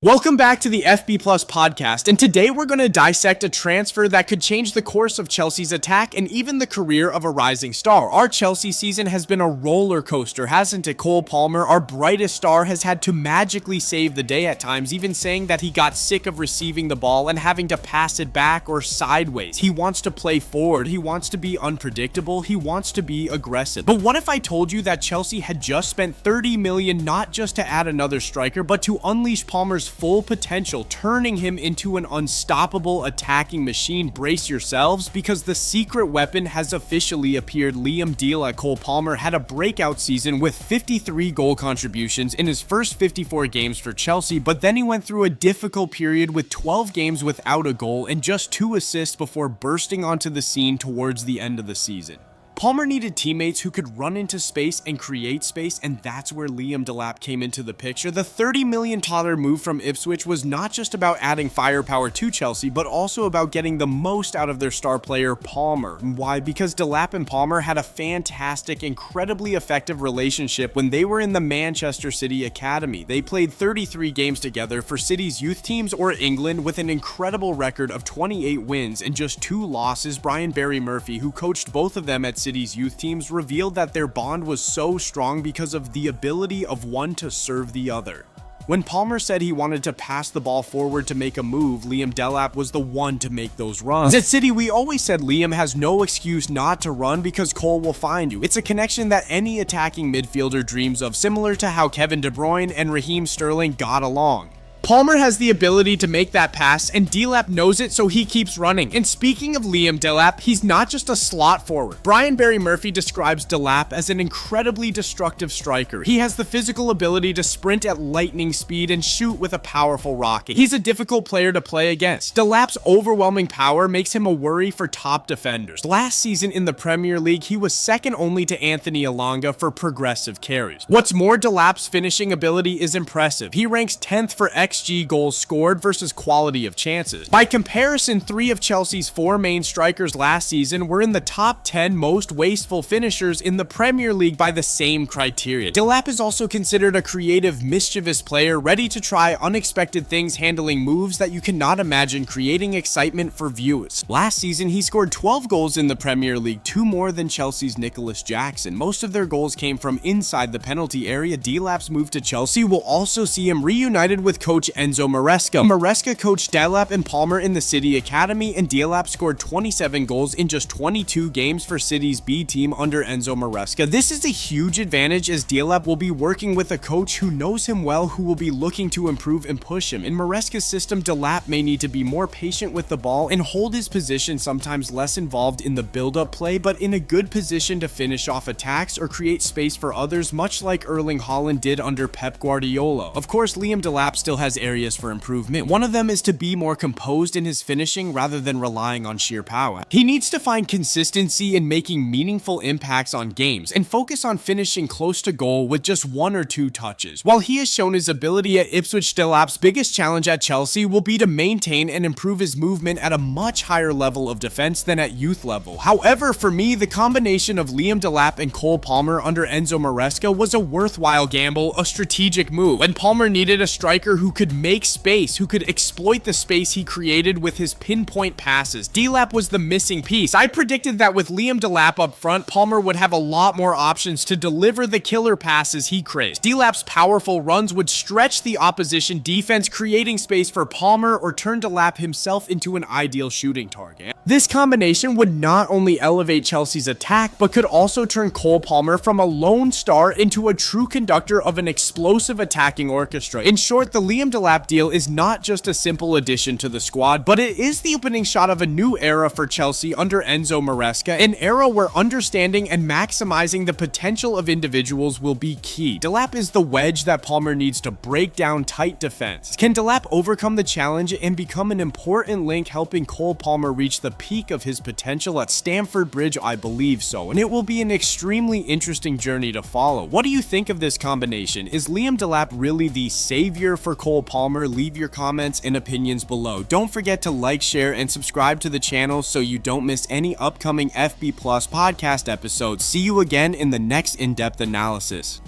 Welcome back to the FB Plus podcast, and today we're going to dissect a transfer that could change the course of Chelsea's attack and even the career of a rising star. Our Chelsea season has been a roller coaster, hasn't it? Cole Palmer, our brightest star, has had to magically save the day at times, even saying that he got sick of receiving the ball and having to pass it back or sideways. He wants to play forward, he wants to be unpredictable, he wants to be aggressive. But what if I told you that Chelsea had just spent $30 million not just to add another striker, but to unleash Palmer's full potential, turning him into an unstoppable attacking machine? Brace yourselves, because the secret weapon has officially appeared. Liam Delap. Cole Palmer had a breakout season with 53 goal contributions in his first 54 games for Chelsea, but then he went through a difficult period with 12 games without a goal and just 2 assists before bursting onto the scene towards the end of the season. Palmer needed teammates who could run into space and create space, and that's where Liam Delap came into the picture. The $30 million move from Ipswich was not just about adding firepower to Chelsea, but also about getting the most out of their star player, Palmer. Why? Because Delap and Palmer had a fantastic, incredibly effective relationship when they were in the Manchester City Academy. They played 33 games together for City's youth teams or England with an incredible record of 28 wins and just 2 losses. Brian Barry Murphy, who coached both of them at City's youth teams, revealed that their bond was so strong because of the ability of one to serve the other. When Palmer said he wanted to pass the ball forward to make a move, Liam Delap was the one to make those runs. At City, we always said Liam has no excuse not to run because Cole will find you. It's a connection that any attacking midfielder dreams of, similar to how Kevin De Bruyne and Raheem Sterling got along. Palmer has the ability to make that pass, and Delap knows it, so he keeps running. And speaking of Liam Delap, he's not just a slot forward. Brian Barry Murphy describes Delap as an incredibly destructive striker. He has the physical ability to sprint at lightning speed and shoot with a powerful rocket. He's a difficult player to play against. Delap's overwhelming power makes him a worry for top defenders. Last season in the Premier League, he was second only to Anthony Elanga for progressive carries. What's more, Delap's finishing ability is impressive. He ranks 10th for XG goals scored versus quality of chances. By comparison, 3 of Chelsea's 4 main strikers last season were in the top 10 most wasteful finishers in the Premier League by the same criteria. Delap is also considered a creative, mischievous player, ready to try unexpected things, handling moves that you cannot imagine, creating excitement for viewers. Last season, he scored 12 goals in the Premier League, 2 more than Chelsea's Nicholas Jackson. Most of their goals came from inside the penalty area. Delap's move to Chelsea will also see him reunited with coach Enzo Maresca. Maresca coached Delap and Palmer in the City Academy, and Delap scored 27 goals in just 22 games for City's B team under Enzo Maresca. This is a huge advantage, as Delap will be working with a coach who knows him well, who will be looking to improve and push him. In Maresca's system, Delap may need to be more patient with the ball and hold his position, sometimes less involved in the build-up play, but in a good position to finish off attacks or create space for others, much like Erling Haaland did under Pep Guardiola. Of course, Liam Delap still has areas for improvement. One of them is to be more composed in his finishing rather than relying on sheer power. He needs to find consistency in making meaningful impacts on games and focus on finishing close to goal with just 1 or 2 touches. While he has shown his ability at Ipswich, Delap's biggest challenge at Chelsea will be to maintain and improve his movement at a much higher level of defense than at youth level. However, for me, the combination of Liam Delap and Cole Palmer under Enzo Maresca was a worthwhile gamble, a strategic move. When Palmer needed a striker who could make space, who could exploit the space he created with his pinpoint passes, Delap was the missing piece. I predicted that with Liam Delap up front, Palmer would have a lot more options to deliver the killer passes he craves. Delap's powerful runs would stretch the opposition defense, creating space for Palmer, or turn Delap himself into an ideal shooting target. This combination would not only elevate Chelsea's attack, but could also turn Cole Palmer from a lone star into a true conductor of an explosive attacking orchestra. In short, the Liam Delap deal is not just a simple addition to the squad, but it is the opening shot of a new era for Chelsea under Enzo Maresca, an era where understanding and maximizing the potential of individuals will be key. Delap is the wedge that Palmer needs to break down tight defense. Can Delap overcome the challenge and become an important link, helping Cole Palmer reach the peak of his potential at Stamford Bridge? I believe so, and it will be an extremely interesting journey to follow. What do you think of this combination? Is Liam Delap really the savior for Cole Palmer? Leave your comments and opinions below. Don't forget to like, share, and subscribe to the channel so you don't miss any upcoming FB Plus podcast episodes. See you again in the next in-depth analysis.